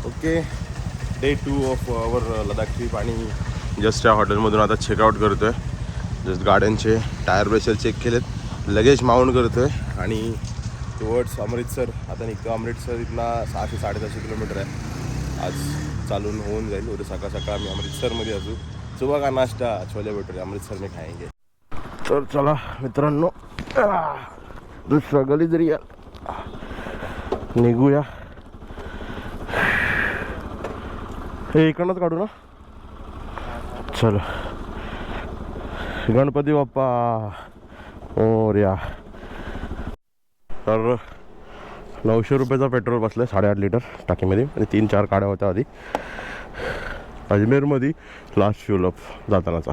Okay, day 2 of our Ladakh trip आणि just या हॉटेलमधून आता चेकआउट करतो आहे. जस्ट गाड्यांचे टायर प्रेशर चेक केलेत, लगेज माउंट करतो आहे आणि टुवर्ड्स अमृतसर आता निघतो. अमृतसर इथला 600-750 किलोमीटर आहे. आज चालून होऊन जाईल. उद्या सकाळ सकाळ आम्ही अमृतसरमध्ये असू. सुबह का नाश्ता छोले भटुरे अमृतसर में खाएंगे. तर चला मित्रांनो, स्ट्रगल जरी निघूया. हे इकडनंच काढू ना. चलो, गणपती बाप्पा मोरया. तर 900 रुपयाचा पेट्रोल बसलं आहे 8.5 लिटर टाकीमध्ये आणि 3-4 गाड्या होत्या आधी. अजमेरमध्ये लास्ट फ्यूल अप जातानाचा.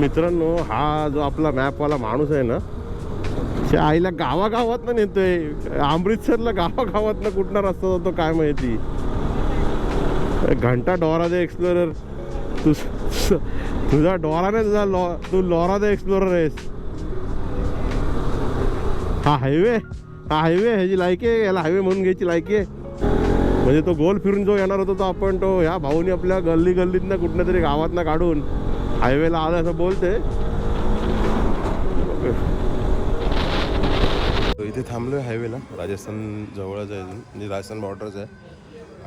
मित्रांनो, हा जो आपला मॅपवाला माणूस आहे ना, त्या आईला गावागावात ना नेतोय. अमृतसरला गावागावात ना कुठला रस्ता जातो काय माहिती. घंटा डोरा दे एक्सप्लोरर. तुझा डोरा नाही, तू लोरा दे एक्सप्लोरर आहेस. हा हायवे ह्याची लायकी आहे, याला हायवे म्हणून घ्यायची लायकी आहे. म्हणजे तो गोल फिरून जो येणार होता तो आपण तो ह्या भाऊनी आपल्या गल्लीतनं कुठल्या तरी गावातनं काढून हायवेला आलं असं बोलते. इथे थांबलो आहे हायवेला. राजस्थान जवळच आहे, म्हणजे राजस्थान बॉर्डरच आहे.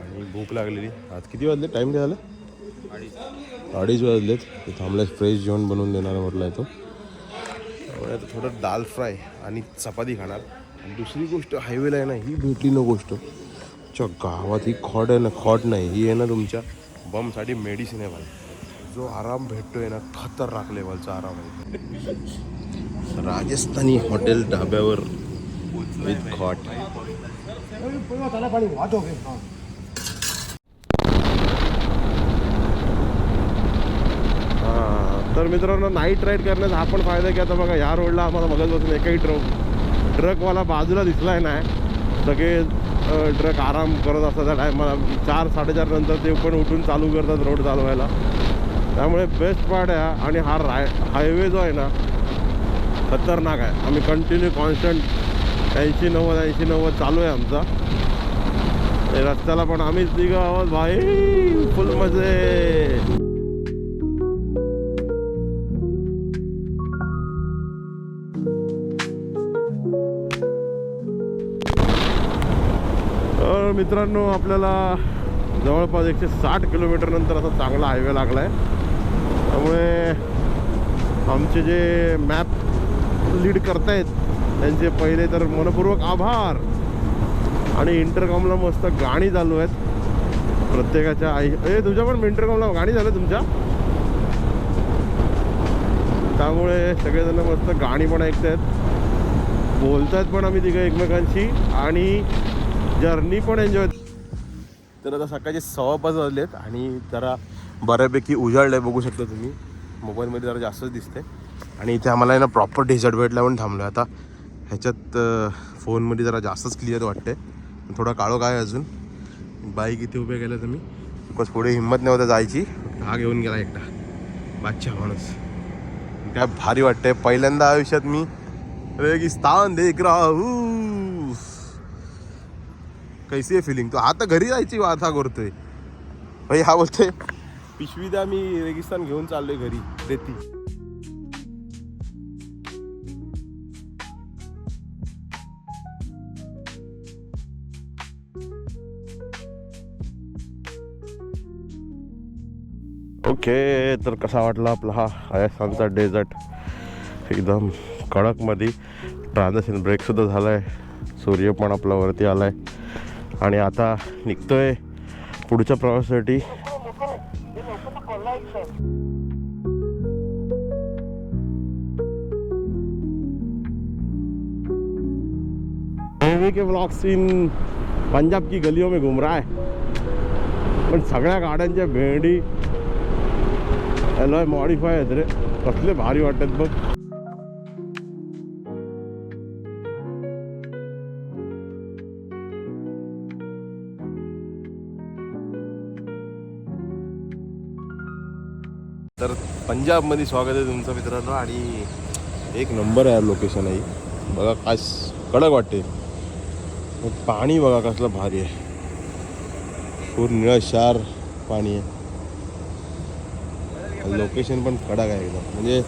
आणि भूक लागलेली. आज किती वाजले, टाईम काय झालं? 2:30 वाजलेत. ते थांबलं, फ्रेश जेवण बनवून देणार म्हटलं आहे तो. त्यामुळे आता थोडं दाल फ्राय आणि चपाती खाणार. आणि दुसरी गोष्ट हायवेला आहे ना, ही भेटली ना गोष्ट. च्या गावात ही खॉट आहे ना, खॉट नाही, ही आहे ना तुमच्या बमसाठी मेडिसिन आहे भाई. जो आराम भेटतोय ना, खतरनाक लेवलचा आराम आहे. राजस्थानी हॉटेल ढाब्यावर विथ खॉट. तर मित्रांनो, नाईट राईड करण्याचा हा पण फायदा की आता बघा ह्या रोडला आम्हाला बघत बसून एकही ट्रकवाला बाजूला दिसलाय नाही. सगळे ट्रक आराम करत असतात त्या टायमाला. 4-4:30 नंतर ते पण उठून चालू करतात रोड चालवायला. त्यामुळे बेस्ट पार्ट आहे. आणि हा हायवे जो आहे ना, खतरनाक आहे. आम्ही कंटिन्यू कॉन्स्टंट 80-90 चालू आहे आमचा. रस्त्याला पण आम्हीच निघा आहोत भाई, फुल मजे. मित्रांनो, आपल्याला जवळपास 160 किलोमीटर नंतर असा चांगला हायवे लागला आहे. त्यामुळे आमचे जे मॅप लीड करतायत त्यांचे पहिले तर मनपूर्वक आभार. आणि इंटरकॉमला मस्त गाणी चालू आहेत प्रत्येकाच्या. तुझ्या पण इंटरकॉमला गाणी झालं तुमच्या, त्यामुळे सगळेजण मस्त गाणी पण ऐकतायत, बोलतायत पण आम्ही तिघं एकमेकांशी आणि जर्नी पण एन्जॉय. तर आता सकाळचे 5:15 वाजलेत आणि जरा बऱ्यापैकी उजाडलं आहे, बघू शकता तुम्ही. मोबाईलमध्ये जरा जास्तच दिसते. आणि इथे आम्हाला आहे ना प्रॉपर डेझर्ट भेटला पण थांबलो आहे. आता ह्याच्यात फोनमध्ये जरा जास्तच क्लिअर वाटते, थोडा काळो काय अजून. बाईक इथे उभे केल्या तुम्ही, बिकॉज पुढे हिंमत नव्हतं जायची. हा घेऊन गेला एकटा बादशाह माणूस. काय भारी वाटतंय, पहिल्यांदा आयुष्यात मी रेगिस्तान देख रहा हूँ. कैसी आहे फिलिंग? तो आता घरी जायची वाथा करतोय भाई. हा बोलतोय पिशवी द्या, मी रेगिस्तान घेऊन चाललोय घरी, रेती. ओके, तर कसा वाटला आपला हा राजस्थानचा डेझर्ट. एकदम कडकमध्ये. ट्रान्झॅक्शन ब्रेकसुद्धा झाला आहे. सूर्य पण आपला वरती आला आहे. आणि आता निघतोय पुढच्या प्रवासासाठी. के व्लॉग्स इन पंजाब की गलियों में घूम रहा है. पण सगळ्या गाड्यांच्या भेंडी अलॉय मॉडिफाय आहेत रे, कसले भारी वाटतात बघ. तर पंजाबमध्ये स्वागत आहे तुमचं मित्रांनो. आणि एक नंबर आहे लोकेशन आहे बघा, काय कडक वाटते. पाणी बघा कसलं भारी आहे, पूर्ण निळशार पाणी आहे. लोकेशन पण कडक आहे एकदम. म्हणजे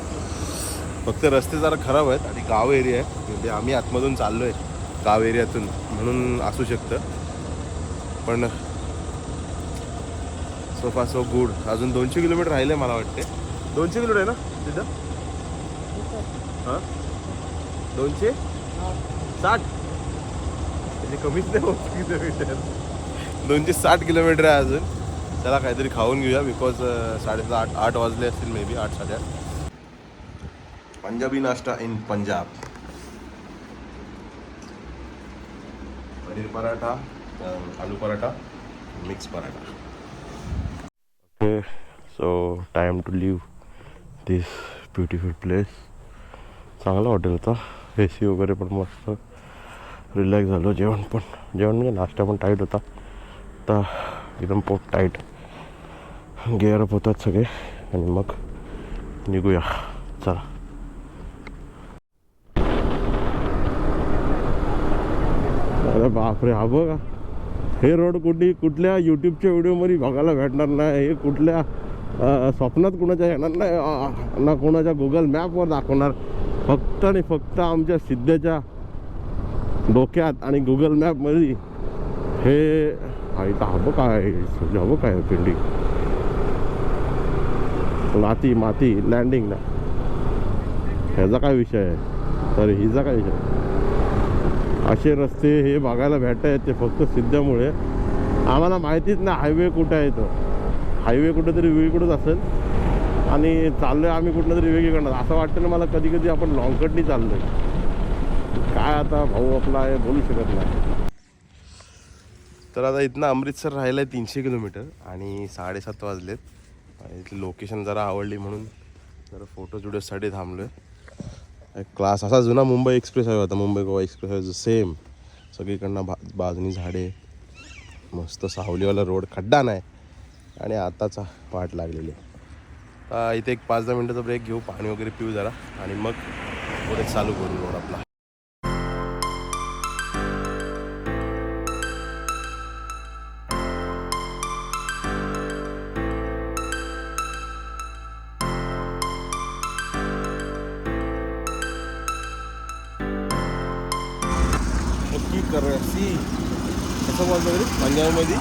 फक्त रस्ते जरा खराब आहेत आणि गाव एरिया आहे. म्हणजे आम्ही आतमधून चाललो आहे गाव एरियातून म्हणून असू शकतं, पण सो फार सो गुड. अजून 200 किलोमीटर राहिले मला वाटते. 200 किलोमीटर आहे ना तिथं? हां 260 म्हणजे कमीच नाही होत किलोमीटर. 260 किलोमीटर आहे अजून. चला काहीतरी खाऊन घेऊया, बिकॉज 7:30-8 वाजले असतील, मे बी 8-8:30. पंजाबी नाश्ता in Punjab. Paneer paratha, aloo paratha, mix paratha. Okay, so time to leave this beautiful place. चांगला हॉटेल होता, ए सी वगैरे पण मस्त, रिलॅक्स झालो. जेवण म्हणजे नाश्ता पण टाईट होता. आता एकदम पोट टाईट, गेअरअप होतात सगळे आणि मग निघूया. चला. अरे बापरे, हा बघा, हे रोड कुठल्या यूट्यूबच्या व्हिडिओमध्ये बघायला भेटणार नाही. हे कुठल्या स्वप्नात कुणाच्या येणार नाही ना, कोणाच्या गुगल मॅपवर दाखवणार. फक्त आणि फक्त आमच्या सिद्धेच्या डोक्यात आणि गुगल मॅपमध्ये हे हवं काय, हवं काय पिंडी माती लँडिंग ना, ह्याचा काय विषय आहे. तर हिचा काय विषय. असे रस्ते हे बघायला भेटत आहेत ते फक्त सिद्धामुळे. आम्हाला माहितीच नाही हायवे कुठं आहे. तो हायवे कुठेतरी वेगळीकडंच असेल आणि चाललोय आम्ही कुठलं तरी वेगळीकडं. असं वाटतं ना मला कधी कधी आपण लॉंगकटनी चाललोय. काय आता भाऊ आपला आहे, बोलू शकत नाही. तर आता इथनं अमृतसर राहिलं आहे 300 किलोमीटर आणि 7:30 वाजलेत. इथली लोकेशन जरा आवडली म्हणून जरा फोटो व्हिडिओसाठी थांबलो आहे. एक क्लास असा जुना मुंबई एक्सप्रेस हायवे होता, Mumbai Goa express highway same. सगळीकडनं बाजूनी झाडे, मस्त सावलीवाला रोड, खड्डा नाही आणि आताचा वाट लागलेली आहे. इथे एक 5-10 मिनटाचा ब्रेक घेऊ, पाणी वगैरे पिऊ जरा आणि मग पुढे चालू करू रोड आपला. सी कसं बोलतो तरी पंजाबमध्ये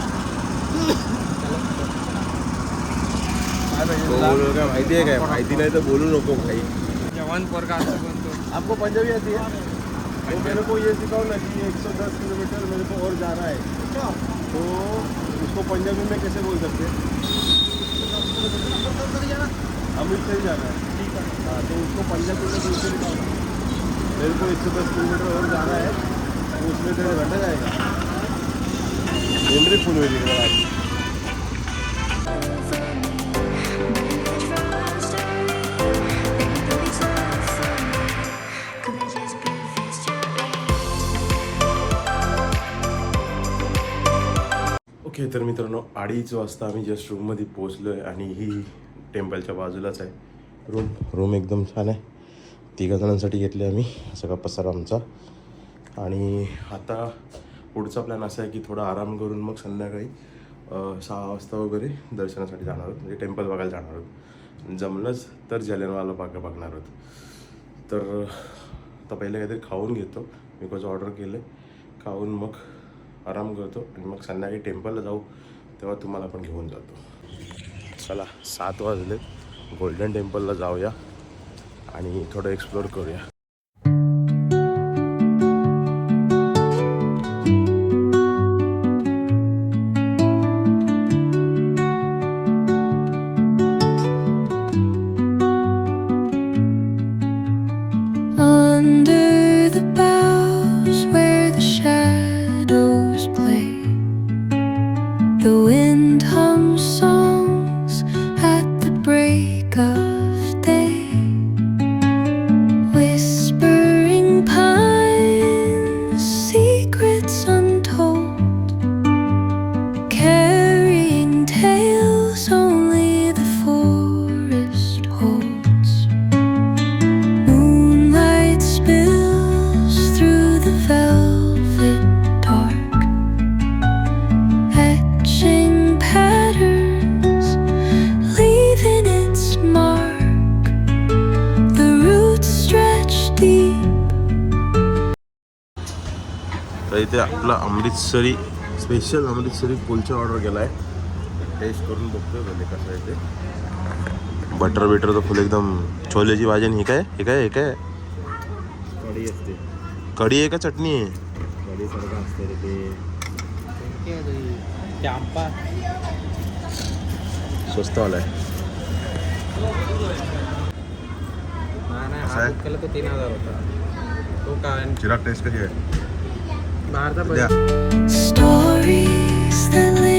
काय माहिती आहे काय? माहिती नाही तर बोलू नको भाई. जवान पोरगा बनतो. आपको पंजाबी आती है? तो मेरे को ये सिखाओ ना कि 110 किलोमीटर मेरे को और जाना है, तो उसको पंजाबी में कैसे बोल सकते हैं? अमृतसर जाना है, ठीक है. हाँ, तो उसको पंजाबी में दूसरे सिखाओ ना. मेरे को 110 किलोमीटर और जाना है, तो उसमें तेरा घंटा जाएगा. मेमरी फुल हुई थी. ओके, तर मित्रांनो 2:30 वाजता आम्ही जस्ट रूममध्ये पोचलो आहे आणि ही टेम्पलच्या बाजूलाच आहे रूम एकदम छान आहे. 3 जणांसाठी घेतले आम्ही, सगळा पसारा आमचा. आणि आता पुढचा प्लॅन असा आहे की थोडा आराम करून मग संध्याकाळी 6 वाजता वगैरे दर्शनासाठी जाणार आहोत, म्हणजे टेम्पल बघायला जाणार आहोत. जमलंच तर जालियनवाला बाग बघणार आहोत. तर आता पहिले काहीतरी खाऊन घेतो, बिकॉज ऑर्डर केलं. खाऊन मग आराम करतो आणि मग संध्याकाळी टेम्पलला जाऊ, तेव्हा तुम्हाला पण घेऊन जातो. चला 7 वाजले, गोल्डन टेम्पलला जाऊया आणि थोडं एक्सप्लोअर करूया. With तर इथे आपला अमृतसरी स्पेशल अमृतसरी कुलचा ऑर्डर केला आहे. टेस्ट करून बघतोय म्हणजे कसं आहे ते. बटर बिटर तर फुल एकदम. छोलेची भाजी आणि हे काय हे काय कढी असते. कढी आहे का चटणी आहे? कढी सारखं असते ते. चांपा स्वस्तवाला आहे. नाही असं आहे? हा केला तो 3000 होता. तो काय चिराग टेस्ट कशी आहे? बाहेरचा द्या. Stories that live